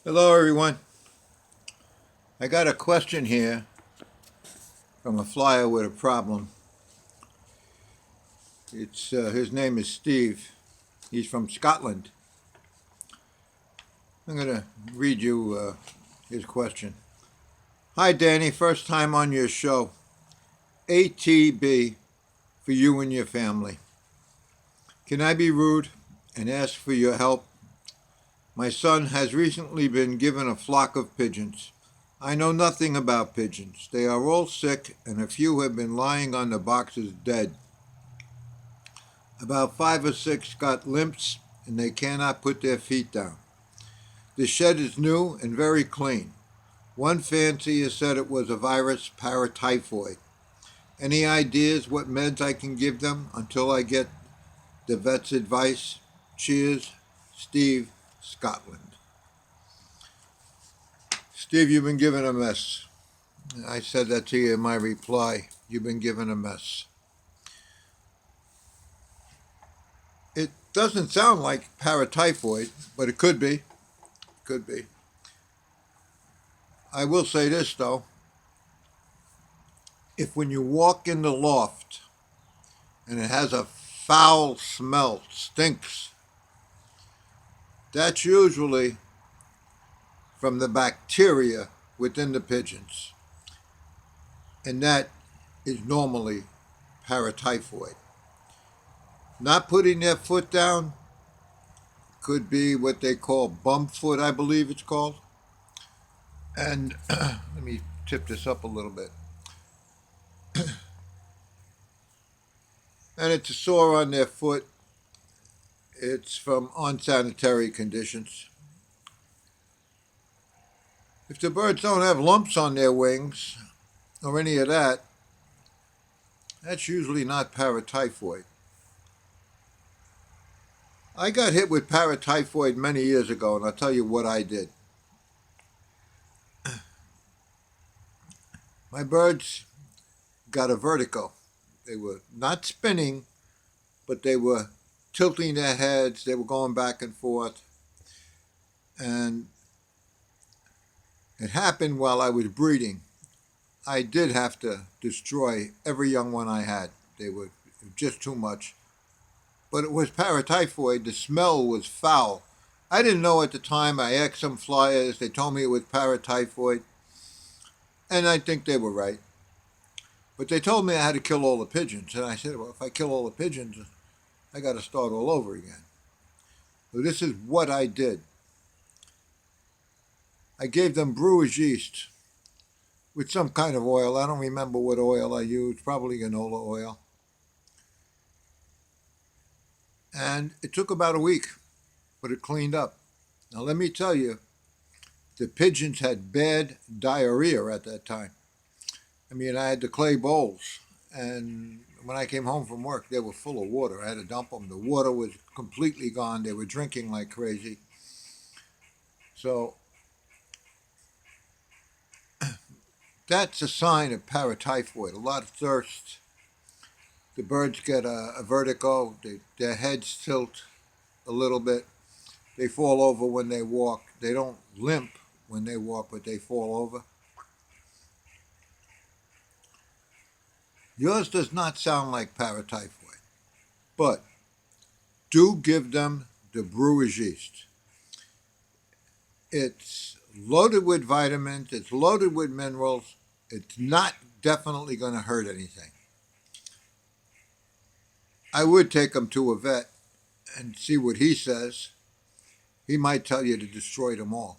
Hello, everyone. I got a question here from a flyer with a problem. His name is Steve. He's from Scotland. I'm going to read you his question. Hi, Danny. First time on your show. ATB for you and your family. Can I be rude and ask for your help? My son has recently been given a flock of pigeons. I know nothing about pigeons. They are all sick, and a few have been lying on the boxes dead. About 5 or 6 got limps, and they cannot put their feet down. The shed is new and very clean. One fancier said it was a virus, paratyphoid. Any ideas what meds I can give them until I get the vet's advice? Cheers, Steve, Scotland. Steve, you've been given a mess. I said that to you in my reply. You've been given a mess. It doesn't sound like paratyphoid, but it could be. Could be. I will say this though. If when you walk in the loft and it has a foul smell, stinks, that's usually from the bacteria within the pigeons. And that is normally paratyphoid. Not putting their foot down could be what they call bum foot, I believe it's called. And let me tip this up a little bit. And it's a sore on their foot. It's from unsanitary conditions. If the birds don't have lumps on their wings or any of that, that's usually not paratyphoid. I got hit with paratyphoid many years ago, and I'll tell you what I did. My birds got a vertigo. They were not spinning, but they were tilting their heads. They were going back and forth. And it happened while I was breeding. I did have to destroy every young one I had. They were just too much. But it was paratyphoid. The smell was foul. I didn't know at the time. I asked some flyers. They told me it was paratyphoid. And I think they were right. But they told me I had to kill all the pigeons. And I said, well, if I kill all the pigeons, I got to start all over again. So this is what I did. I gave them brewer's yeast with some kind of oil. I don't remember what oil I used, probably canola oil. And it took about a week, but it cleaned up. Now, let me tell you, the pigeons had bad diarrhea at that time. I mean, I had the clay bowls, and when I came home from work, they were full of water. I had to dump them. The water was completely gone. They were drinking like crazy. So that's a sign of paratyphoid. A lot of thirst. The birds get a vertigo. Their heads tilt a little bit. They fall over when they walk. They don't limp when they walk, but they fall over. Yours does not sound like paratyphoid, but do give them the brewer's yeast. It's loaded with vitamins, it's loaded with minerals, it's not definitely going to hurt anything. I would take them to a vet and see what he says. He might tell you to destroy them all.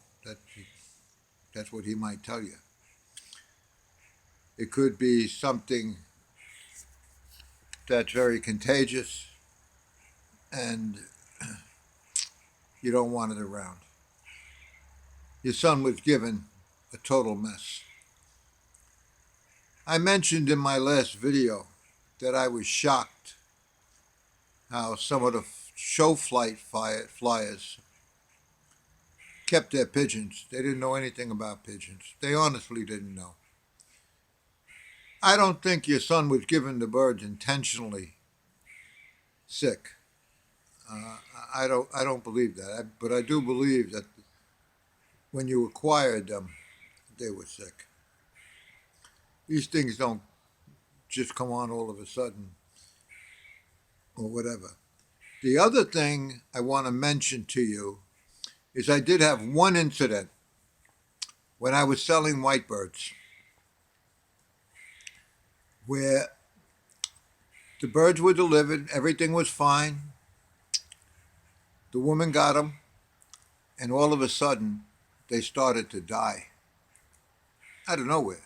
That's what he might tell you. It could be something that's very contagious and you don't want it around. Your son was given a total mess. I mentioned in my last video that I was shocked how some of the show flight flyers kept their pigeons. They didn't know anything about pigeons. They honestly didn't know. I don't think your son was given the birds intentionally sick. I don't believe that. But I do believe that when you acquired them, they were sick. These things don't just come on all of a sudden or whatever. The other thing I want to mention to you is I did have one incident when I was selling white birds where the birds were delivered, everything was fine. The woman got them, and all of a sudden, they started to die out of nowhere.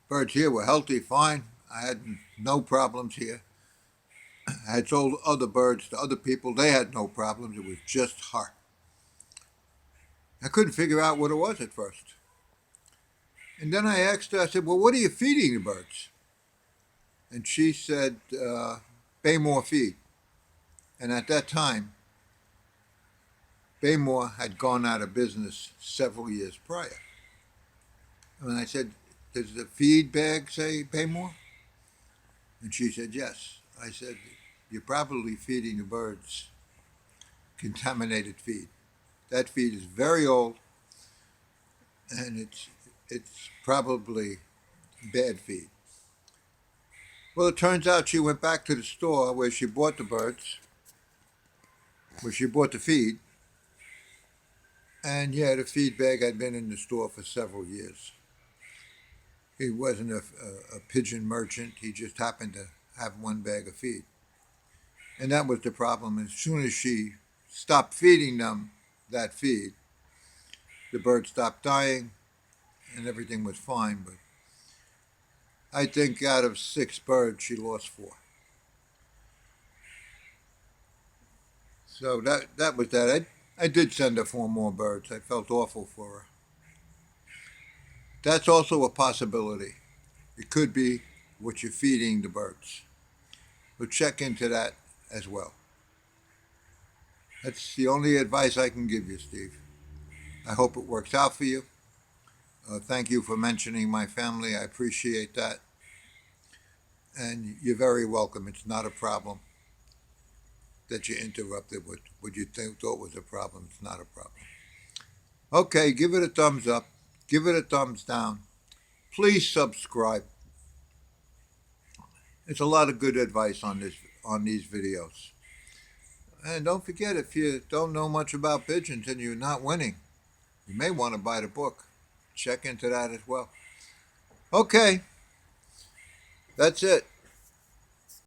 Birds here were healthy, fine. I had no problems here. I had sold other birds to other people. They had no problems. It was just her. I couldn't figure out what it was at first. And then I asked her, I said, well, what are you feeding the birds? And she said, Baymore feed. And at that time, Baymore had gone out of business several years prior. And I said, does the feed bag say Baymore? And she said, yes. I said, you're probably feeding the birds contaminated feed. That feed is very old, and it's probably bad feed. Well, it turns out she went back to the store where she bought the birds, where she bought the feed, and yeah, the feed bag had been in the store for several years. He wasn't a pigeon merchant. He just happened to have one bag of feed. And that was the problem. As soon as she stopped feeding them that feed, the birds stopped dying and everything was fine. But I think out of 6 birds, she lost 4. So that was that. I did send her 4 more birds. I felt awful for her. That's also a possibility. It could be what you're feeding the birds. But check into that as well. That's the only advice I can give you, Steve. I hope it works out for you. Thank you for mentioning my family. I appreciate that. And you're very welcome. It's not a problem that you interrupted what you thought was a problem. It's not a problem. Okay, give it a thumbs up. Give it a thumbs down. Please subscribe. There's a lot of good advice on these videos. And don't forget, if you don't know much about pigeons and you're not winning, you may want to buy the book. Check into that as well. Okay, that's it.